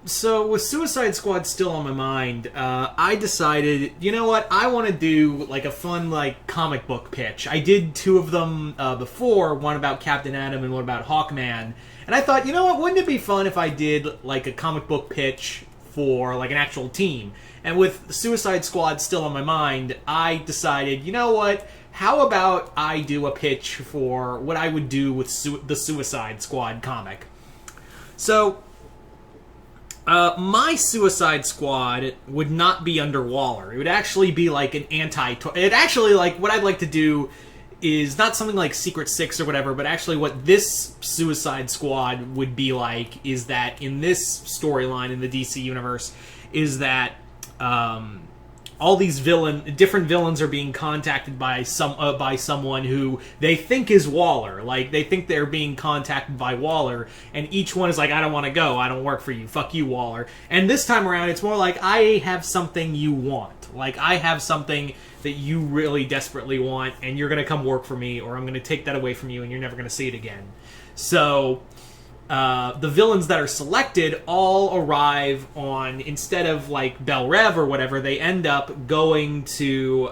So with Suicide Squad still on my mind, I decided, you know what, I want to do like a fun like comic book pitch. I did two of them before, one about Captain Atom and one about Hawkman, and I thought, you know what, wouldn't it be fun if I did like a comic book pitch for like an actual team? And with Suicide Squad still on my mind, I decided, you know what, how about I do a pitch for what I would do with the Suicide Squad comic? So my Suicide Squad would not be under Waller. It would actually be like an it actually, like, what I'd like to do is not something like Secret Six or whatever, but actually what this Suicide Squad would be like is that in this storyline in the DC universe is that all these different villains are being contacted by someone who they think is Waller. Like, they think they're being contacted by Waller, and each one is like, I don't want to go, I don't work for you, fuck you, Waller. And this time around, it's more like, I have something you want. Like, I have something that you really desperately want, and you're gonna come work for me, or I'm gonna take that away from you, and you're never gonna see it again. So the villains that are selected all arrive on, instead of like Bel Rev or whatever, they end up going to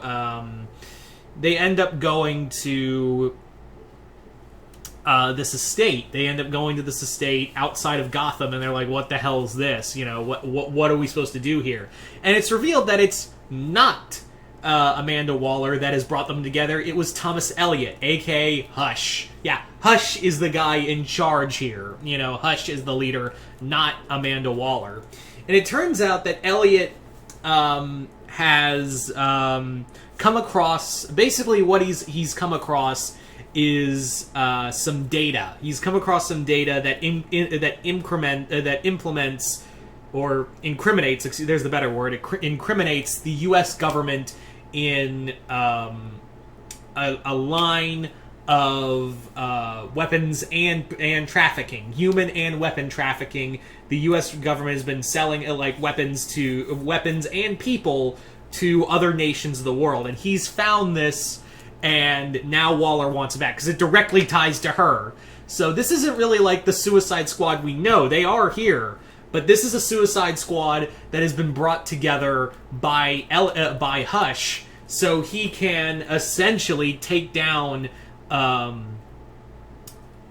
this estate. They end up going to this estate outside of Gotham, and they're like, what the hell is this? You know, what are we supposed to do here? And it's revealed that it's not Amanda Waller that has brought them together. It was Thomas Elliot, aka Hush. Yeah, Hush is the guy in charge here. You know, Hush is the leader, not Amanda Waller. And it turns out that Elliot has come across, basically what he's come across is some data. He's come across some data that implements or incriminates. There's the better word. It incriminates the U.S. government in a line of weapons and trafficking, human and weapon trafficking. The U.S. government has been selling like weapons and people to other nations of the world, and he's found this, and now Waller wants it back because it directly ties to her. So this isn't really like the Suicide Squad we know. They are here, but this is a Suicide Squad that has been brought together by Hush, so he can essentially take down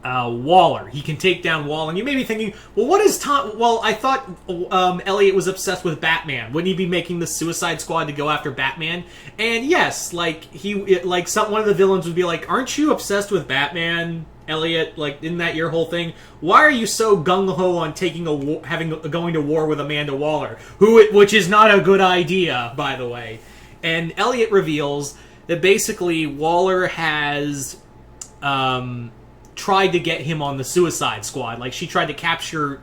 Waller. He can take down Waller. And you may be thinking, well, what is Tom... Well, I thought Elliot was obsessed with Batman. Wouldn't he be making the Suicide Squad to go after Batman? And yes, like, one of the villains would be like, aren't you obsessed with Batman, Elliot? Like, isn't that your whole thing? Why are you so gung-ho on going to war with Amanda Waller? Which is not a good idea, by the way. And Elliot reveals that basically Waller has tried to get him on the Suicide Squad. Like, she tried to capture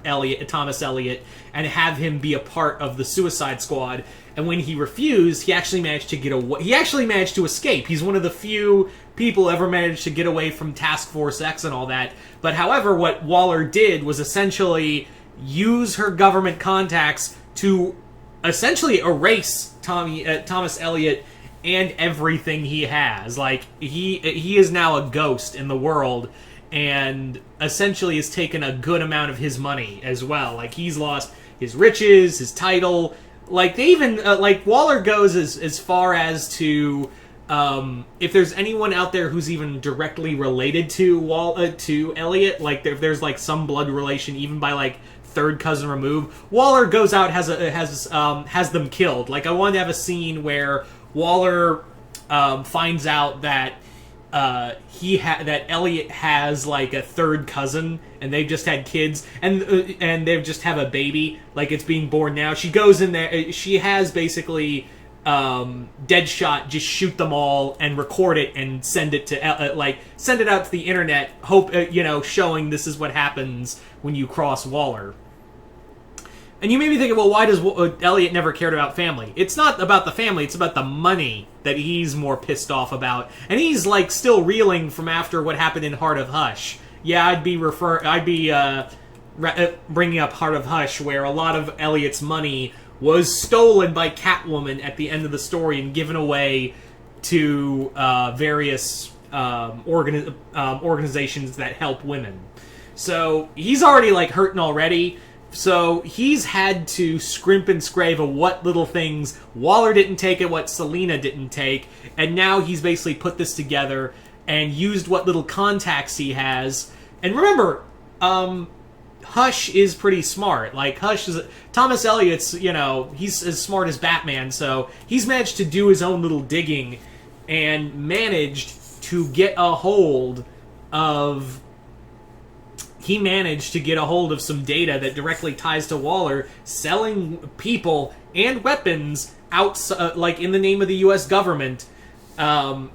Thomas Elliot, and have him be a part of the Suicide Squad. And when he refused, he actually managed to get away. He actually managed to escape. He's one of the few people ever managed to get away from Task Force X and all that. But however, what Waller did was essentially use her government contacts to essentially erase Thomas Elliot and everything he has. Like, he is now a ghost in the world, and essentially has taken a good amount of his money as well. Like, he's lost his riches, his title. Like, they even Waller goes as far as to if there's anyone out there who's even directly related to Elliot, like if there's like some blood relation, even by like third cousin remove, Waller goes out has them killed. Like, I wanted to have a scene where Waller finds out that that Elliot has like a third cousin, and they've just had kids, and they just have a baby, like it's being born now. She goes in there. She has basically Deadshot just shoot them all and record it and send it to send it out to the internet. Showing this is what happens when you cross Waller. And you may be thinking, well, why does Elliot never cared about family? It's not about the family, it's about the money that he's more pissed off about. And he's, like, still reeling from after what happened in Heart of Hush. Yeah, I'd be bringing up Heart of Hush, where a lot of Elliot's money was stolen by Catwoman at the end of the story and given away to various organizations that help women. So he's already, like, hurting already. So he's had to scrimp and scrave of what little things Waller didn't take and what Selina didn't take, and now he's basically put this together and used what little contacts he has. And remember, Hush is pretty smart. Like, Hush is... Thomas Elliott's, he's as smart as Batman, so he's managed to do his own little digging and managed to get a hold of... He managed to get a hold of some data that directly ties to Waller selling people and weapons out, like, in the name of the U.S. government. And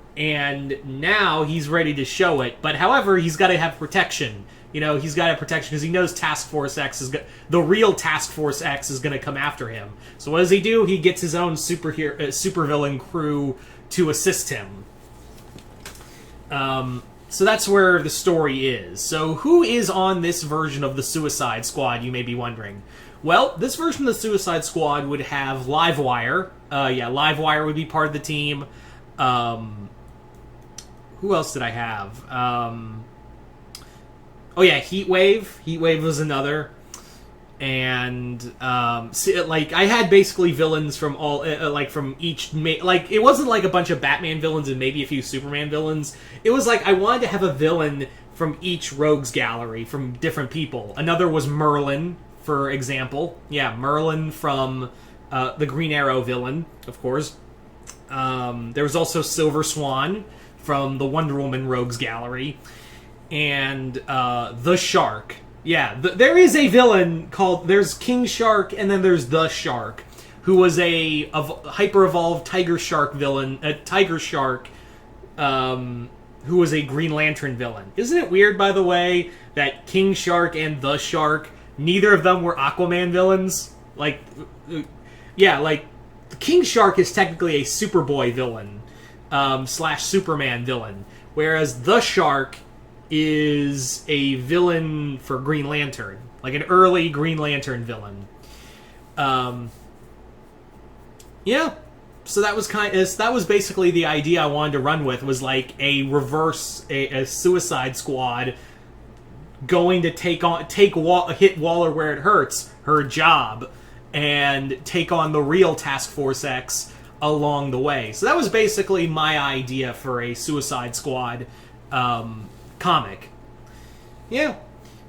now he's ready to show it. But, however, he's got to have protection. He's got to have protection because he knows Task Force X is the real Task Force X is going to come after him. So what does he do? He gets his own supervillain crew to assist him. So that's where the story is. So who is on this version of the Suicide Squad, you may be wondering? Well, this version of the Suicide Squad would have Livewire. Livewire would be part of the team. Who else did I have? Heatwave. Heatwave was another. And, I had basically villains from all, from each, it wasn't like a bunch of Batman villains and maybe a few Superman villains. It was like, I wanted to have a villain from each Rogues Gallery, from different people. Another was Merlin, for example. Yeah, Merlin from, the Green Arrow villain, of course. There was also Silver Swan from the Wonder Woman Rogues Gallery. And, the Shark. Yeah, there is a villain called... There's King Shark, and then there's the Shark, who was a hyper-evolved Tiger Shark villain... Tiger Shark, who was a Green Lantern villain. Isn't it weird, by the way, that King Shark and the Shark, neither of them were Aquaman villains? King Shark is technically a Superboy villain, slash Superman villain, whereas the Shark is a villain for Green Lantern, like an early Green Lantern villain. So that was basically the idea I wanted to run with, was like a Suicide Squad going to hit Waller where it hurts, her job, and take on the real Task Force X along the way. So that was basically my idea for a Suicide Squad comic. Yeah.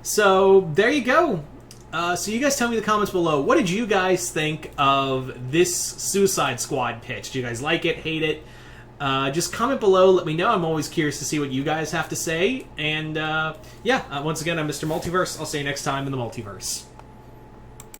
So there you go. So you guys tell me in the comments below, what did you guys think of this Suicide Squad pitch? Do you guys like it, hate it? Just comment below, let me know. I'm always curious to see what you guys have to say. And once again, I'm Mr. Multiverse. I'll see you next time in the Multiverse.